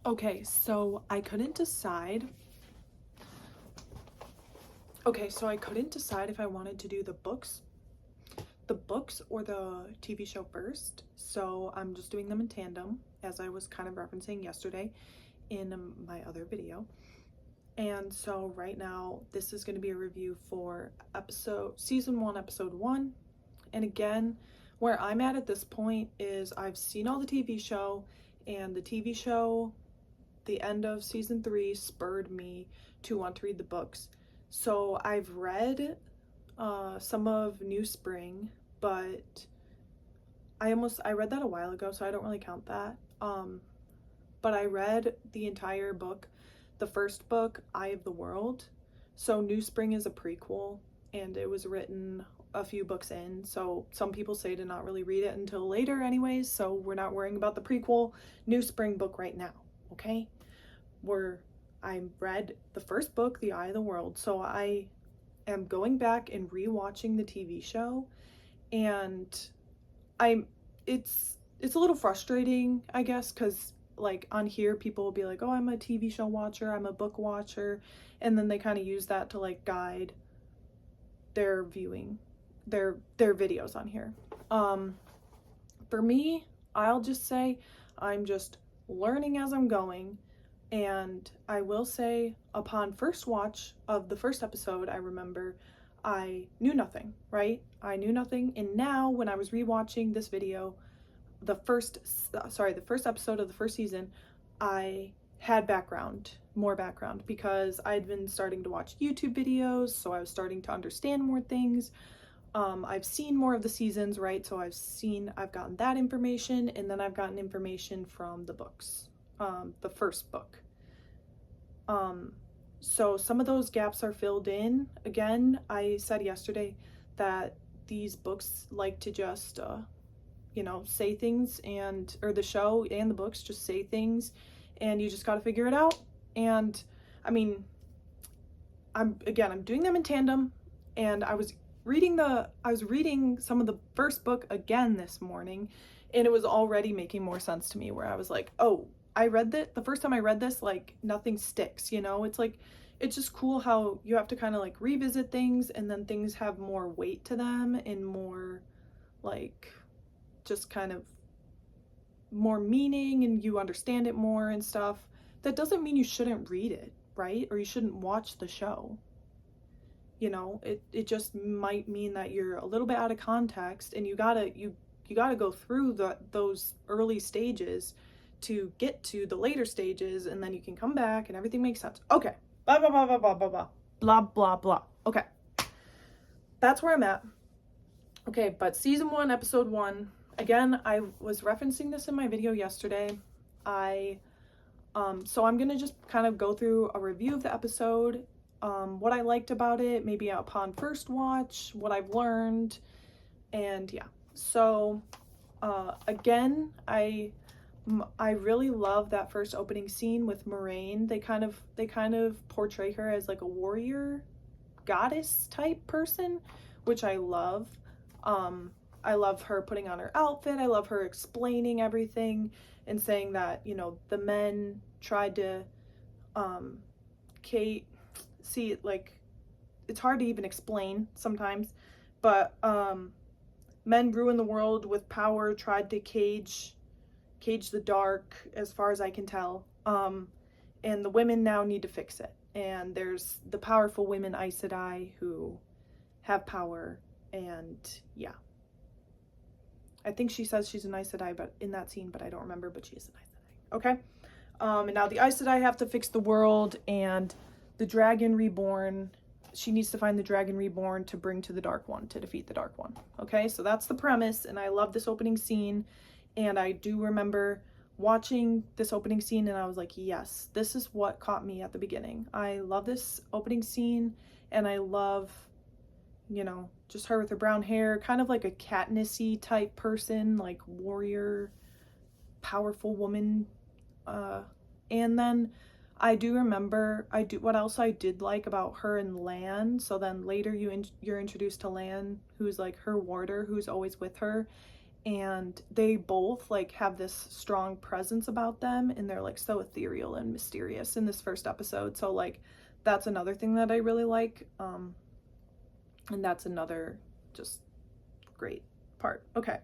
Okay, so I couldn't decide. I couldn't decide if I wanted to do the books or the TV show first. So I'm just doing them in tandem, as I was kind of referencing yesterday in my other video. And so right now, this is going to be a review for season 1, episode 1. And again, where I'm at this point is I've seen all the TV show, and the TV show, the end of season 3, spurred me to want to read the books. So I've read some of New Spring, but I read that a while ago, so I don't really count that. But I read the entire book, the first book, Eye of the World. So New Spring is a prequel, and it was written a few books in, so some people say to not really read it until later anyways, so we're not worrying about the prequel New Spring book right now, okay? I read the first book, The Eye of the World, so I am going back and rewatching the TV show, and it's a little frustrating, I guess, because like on here people will be like, oh, I'm a TV show watcher, I'm a book watcher, and then they kind of use that to like guide their viewing, their videos on here. For me, I'll just say I'm just learning as I'm going. And I will say, upon first watch of the first episode, I remember I knew nothing, right? I knew nothing. And now when I was rewatching this video, the first episode of the first season, I had more background, because I'd been starting to watch YouTube videos, so I was starting to understand more things. I've seen more of the seasons, right? So I've gotten that information, and then I've gotten information from the books, the first book. So some of those gaps are filled in. Again, I said yesterday that these books like to just, say things, or the show and the books just say things, and you just got to figure it out. And I mean, I'm doing them in tandem, and I was reading some of the first book again this morning, and it was already making more sense to me, where I was like, oh, I read that the first time I read this, like nothing sticks, it's like, it's just cool how you have to kind of like revisit things, and then things have more weight to them and more like just kind of more meaning, and you understand it more and stuff. That doesn't mean you shouldn't read it, right? Or you shouldn't watch the show. It just might mean that you're a little bit out of context, and you gotta go through those early stages to get to the later stages, and then you can come back and everything makes sense. Okay. Blah, blah, blah, blah, blah, blah, blah. Blah, blah, blah. Okay. That's where I'm at. Okay, but season 1, episode 1. Again, I was referencing this in my video yesterday. So I'm gonna just kind of go through a review of the episode, what I liked about it, maybe upon first watch, what I've learned, and yeah. So, again, I really love that first opening scene with Moraine. They kind of portray her as like a warrior goddess type person, which I love. I love her putting on her outfit. I love her explaining everything and saying that, the men tried to, like, it's hard to even explain sometimes, but, men ruin the world with power, tried to cage the dark, as far as I can tell. And the women now need to fix it. And there's the powerful women Aes Sedai who have power, and yeah. I think she says she's an Aes Sedai, but in that scene, but I don't remember, but she is an Aes Sedai. Okay? And now the Aes Sedai have to fix the world, and the Dragon Reborn, she needs to find the Dragon Reborn to bring to the Dark One, to defeat the Dark One. Okay? So that's the premise, and I love this opening scene, and I do remember watching this opening scene, and I was like, yes, this is what caught me at the beginning. I love this opening scene, and I love, just her with her brown hair, kind of like a Katniss-y type person, like warrior, powerful woman. And then I do remember, what else I did like about her and Lan. So then later you're introduced to Lan, who's like her warder, who's always with her. and they both like have this strong presence about them, and they're like so ethereal and mysterious in this first episode. So like that's another thing that I really like, and that's another just great part. Okay.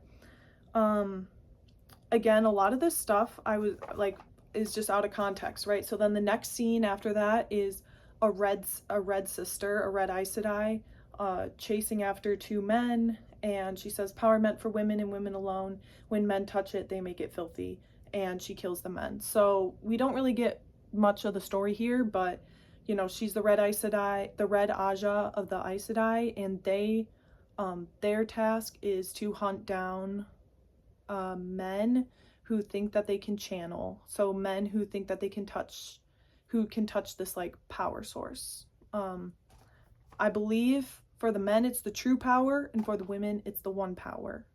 Again, a lot of this stuff I was like is just out of context, right? So then the next scene after that is a red sister, a red Aes Sedai, chasing after two men, and she says power meant for women and women alone. When men touch it, they make it filthy, and she kills the men. So we don't really get much of the story here, but you know, she's the red Aes Sedai, the red Aja of the Aes Sedai, and they their task is to hunt down men who think that they can channel. So men who think that they can touch, who can touch this like power source. I believe for the men it's the true power, and for the women it's the one power.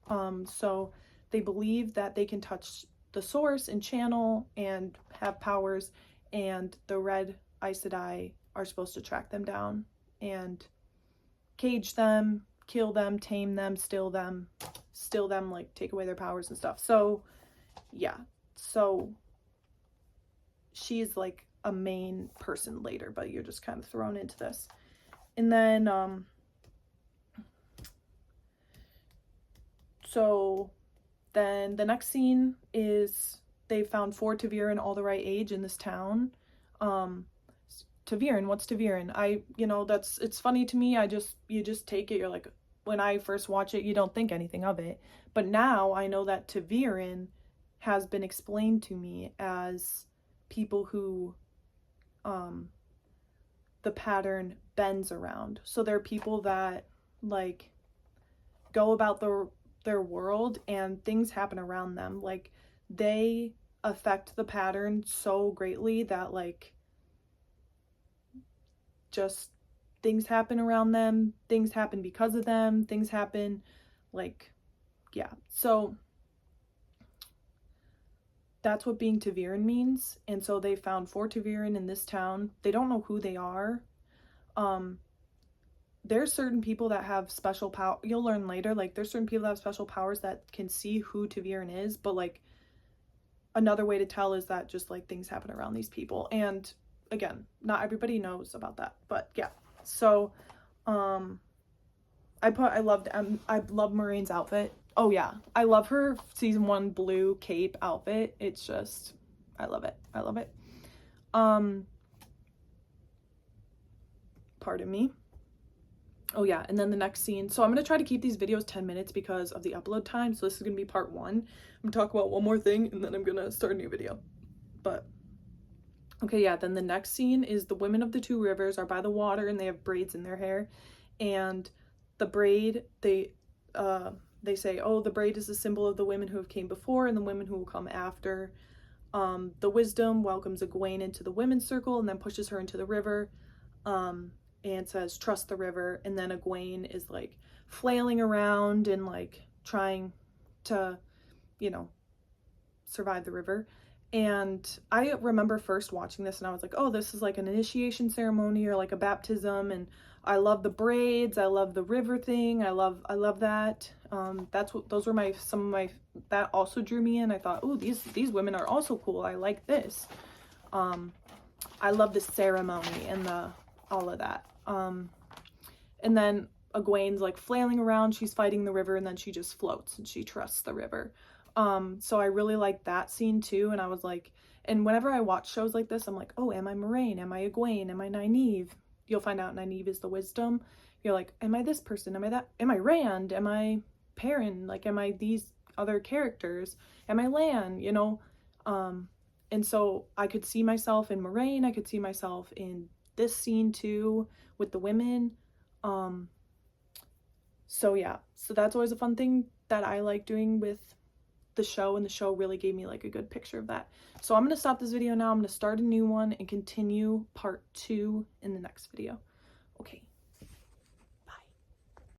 So they believe that they can touch the source and channel and have powers, and the red Aes Sedai are supposed to track them down and cage them, kill them, tame them, steal them, like take away their powers and stuff. So yeah, so she's like a main person later, but you're just kind of thrown into this. And then so then the next scene is they found 4 ta'veren all the right age in this town. ta'veren, what's ta'veren? You know, it's funny to me. You just take it. You're like, when I first watch it, you don't think anything of it. But now I know that ta'veren has been explained to me as people who the pattern bends around. So they're people that like go about their world and things happen around them. Like they affect the pattern so greatly that like just things happen around them, things happen because of them, things happen like, yeah. So that's what being ta'veren means. And so they found 4 ta'veren in this town. They don't know who they are. There's certain people that have special power. You'll learn later, like there's certain people that have special powers that can see who ta'veren is, but like another way to tell is that just like things happen around these people. And again, not everybody knows about that, but yeah. So I love Moiraine's outfit. Oh yeah, I love her season 1 blue cape outfit. It's just, I love it. Pardon me. Oh yeah, and then the next scene. So I'm going to try to keep these videos 10 minutes because of the upload time. So this is going to be part 1. I'm going to talk about one more thing and then I'm going to start a new video. But okay, yeah, then the next scene is the women of the 2 rivers are by the water and they have braids in their hair. And the braid, they say, oh, the braid is a symbol of the women who have came before and the women who will come after. The wisdom welcomes Egwene into the women's circle and then pushes her into the river. And says, trust the river. And then Egwene is like flailing around and like trying to, you know, survive the river. And I remember first watching this and I was like, oh, this is like an initiation ceremony or like a baptism. And I love the braids. I love the river thing. I love that. Those were some of my, that also drew me in. I thought, oh, these women are also cool. I like this. I love the ceremony and all of that. And then Egwene's like flailing around, she's fighting the river, and then she just floats and she trusts the river. So I really like that scene too. And I was like, and whenever I watch shows like this, I'm like, oh, am I Moiraine? Am I Egwene? Am I Nynaeve? You'll find out Nynaeve is the wisdom. You're like, am I this person? Am I that? Am I Rand? Am I Perrin? Like, am I these other characters? Am I Lan? You know? And so I could see myself in Moiraine. I could see myself in this scene too with the women. So yeah, so that's always a fun thing that I like doing with the show, and the show really gave me like a good picture of that. So I'm going to stop this video now. I'm going to start a new one and continue part 2 in the next video. Okay.